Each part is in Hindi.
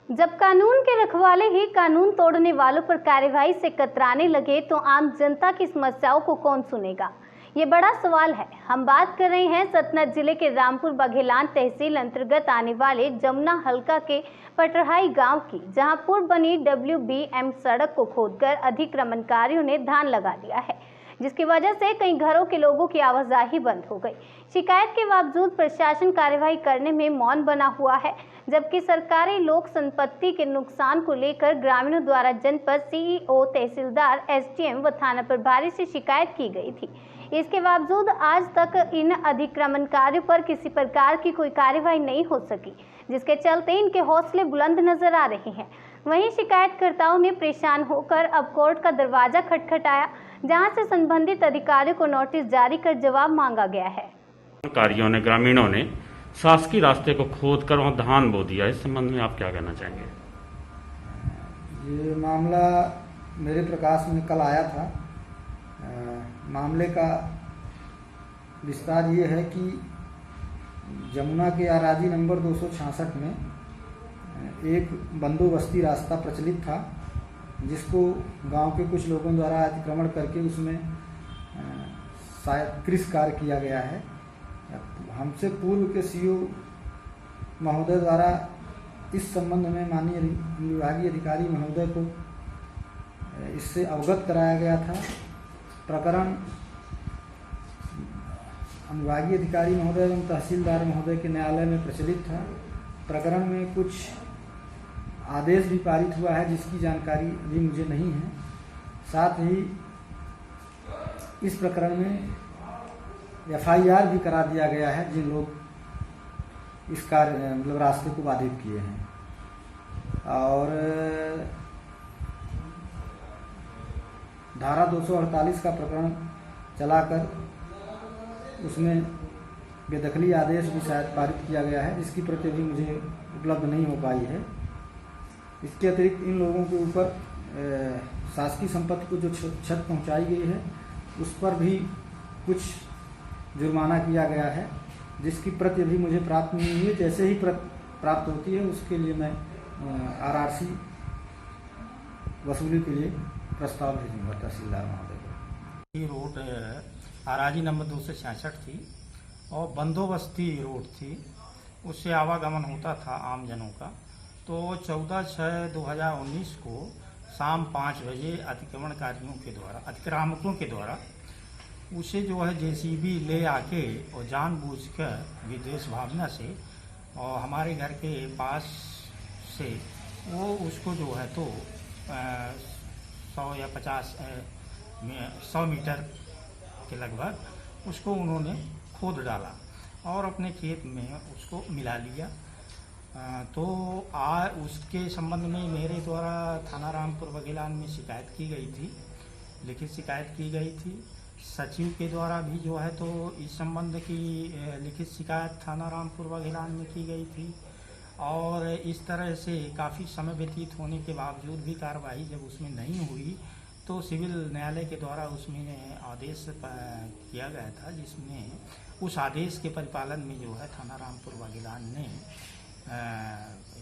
जब कानून के रखवाले ही कानून तोड़ने वालों पर कार्यवाही से कतराने लगे तो आम जनता की समस्याओं को कौन सुनेगा? ये बड़ा सवाल है। हम बात कर रहे हैं सतना जिले के रामपुर बघेलान तहसील अंतर्गत आने वाले जमुना हलका के पटरहाई गांव की, जहां पूर्व बनी WBM सड़क को खोदकर अतिक्रमणकारियों ने धान लगा दिया है, जिसकी वजह से कई घरों के लोगों की आवाजाही बंद हो गई। शिकायत के बावजूद प्रशासन कार्यवाही करने में मौन बना हुआ है, जबकि सरकारी लोक संपत्ति के नुकसान को लेकर ग्रामीणों द्वारा जनपद CEO, तहसीलदार, SDM व थाना प्रभारी से शिकायत की गई थी। इसके बावजूद आज तक इन अतिक्रमणकारियों पर किसी प्रकार की कोई कार्यवाही नहीं हो सकी, जिसके चलते इनके हौसले बुलंद नजर आ रहे हैं। वहीं शिकायतकर्ताओं ने परेशान होकर अब कोर्ट का दरवाजा खटखटाया, जहां से संबंधित अधिकारियों को नोटिस जारी कर जवाब मांगा गया है। अधिकारियों ने, ग्रामीणों ने शासकीय रास्ते को खोद कर वहाँ धान बो दिया। इस संबंध में आप क्या कहना चाहेंगे? ये मामला मेरे प्रकाश में कल आया था। मामले का विस्तार ये है कि जमुना के आराजी नंबर 266 में एक बंदोबस्ती रास्ता प्रचलित था, जिसको गांव के कुछ लोगों द्वारा अतिक्रमण करके उसमें शायद कृषि कार्य किया गया है। हमसे पूर्व के CO महोदय द्वारा इस संबंध में माननीय विभागीय अधिकारी महोदय को इससे अवगत कराया गया था। प्रकरण अनुभागीय अधिकारी महोदय एवं तहसीलदार महोदय के न्यायालय में प्रचलित था। प्रकरण में कुछ आदेश भी पारित हुआ है, जिसकी जानकारी अभी मुझे नहीं है। साथ ही इस प्रकरण में FIR भी करा दिया गया है, जिन लोग इस कार्य मतलब रास्ते को बाधित किए हैं। और धारा 248 का प्रकरण चलाकर उसमें बेदखली आदेश भी शायद पारित किया गया है, जिसकी प्रति भी मुझे उपलब्ध नहीं हो पाई है। इसके अतिरिक्त इन लोगों के ऊपर शासकीय संपत्ति को जो क्षति पहुंचाई गई है, उस पर भी कुछ जुर्माना किया गया है, जिसकी प्रति अभी मुझे प्राप्त नहीं हुई है। जैसे ही प्राप्त होती है, उसके लिए मैं RRC वसूली के लिए प्रस्ताव भेजूंगा तहसीलदार महोदय को। ये रोड आराजी नंबर 266 थी और बंदोबस्ती रोड थी, उससे आवागमन होता था आम जनों का। तो 14/6/2019 को शाम 5 बजे अतिक्रामकों के द्वारा उसे जो है JCB ले आके और जानबूझकर विद्वेष भावना से और हमारे घर के पास से वो उसको जो है तो 100 या 100 मीटर के लगभग उसको उन्होंने खोद डाला और अपने खेत में उसको मिला लिया। तो उसके संबंध में मेरे द्वारा थाना रामपुर बघेलान में शिकायत की गई थी, लिखित शिकायत की गई थी। सचिव के द्वारा भी जो है तो इस संबंध की लिखित शिकायत थाना रामपुर बघेलान में की गई थी। और इस तरह से काफ़ी समय व्यतीत होने के बावजूद भी कार्रवाई जब उसमें नहीं हुई, तो सिविल न्यायालय के द्वारा उसमें आदेश किया गया था, जिसमें उस आदेश के परिपालन में जो है थाना रामपुर बघेलान ने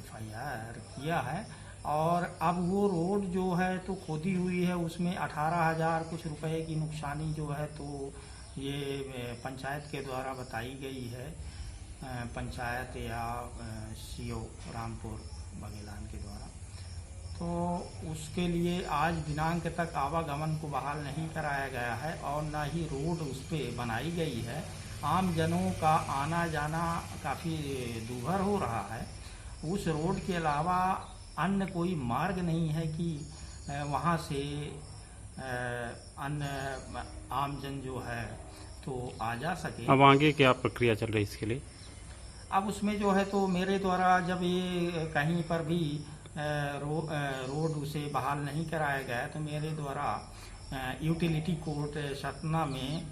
FIR किया है। और अब वो रोड जो है तो खोदी हुई है, उसमें 18,000 कुछ रुपए की नुकसानी जो है तो ये पंचायत के द्वारा बताई गई है, पंचायत या CO रामपुर बघेलान के द्वारा। तो उसके लिए आज दिनांक तक आवागमन को बहाल नहीं कराया गया है और ना ही रोड उस पर बनाई गई है। आम जनों का आना जाना काफ़ी दूभर हो रहा है। उस रोड के अलावा अन्य कोई मार्ग नहीं है कि वहाँ से अन्य आमजन जो है तो आ जा सके। अब आगे क्या प्रक्रिया चल रही है इसके लिए? अब उसमें जो है तो मेरे द्वारा जब ये कहीं पर भी रोड उसे बहाल नहीं कराया गया, तो मेरे द्वारा यूटिलिटी कोर्ट सतना में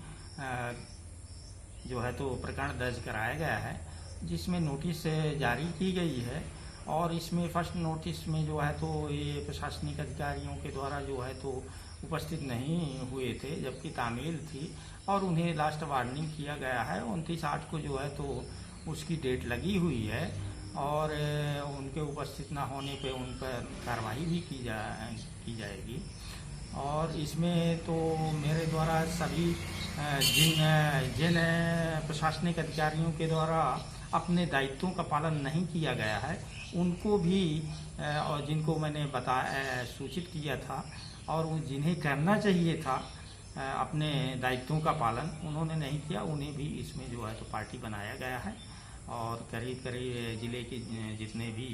जो है तो प्रकरण दर्ज कराया गया है, जिसमें नोटिस जारी की गई है। और इसमें फर्स्ट नोटिस में जो है तो ये प्रशासनिक अधिकारियों के द्वारा जो है तो उपस्थित नहीं हुए थे, जबकि तामील थी, और उन्हें लास्ट वार्निंग किया गया है। 29/8 को जो है तो उसकी डेट लगी हुई है और उनके उपस्थित न होने पे उन पर कार्रवाई भी की जाएगी। और इसमें तो मेरे द्वारा सभी जिन प्रशासनिक अधिकारियों के द्वारा अपने दायित्वों का पालन नहीं किया गया है उनको भी और जिनको मैंने सूचित किया था और जिन्हें करना चाहिए था अपने दायित्वों का पालन उन्होंने नहीं किया, उन्हें भी इसमें जो है तो पार्टी बनाया गया है। और करीब करीब जिले के जितने भी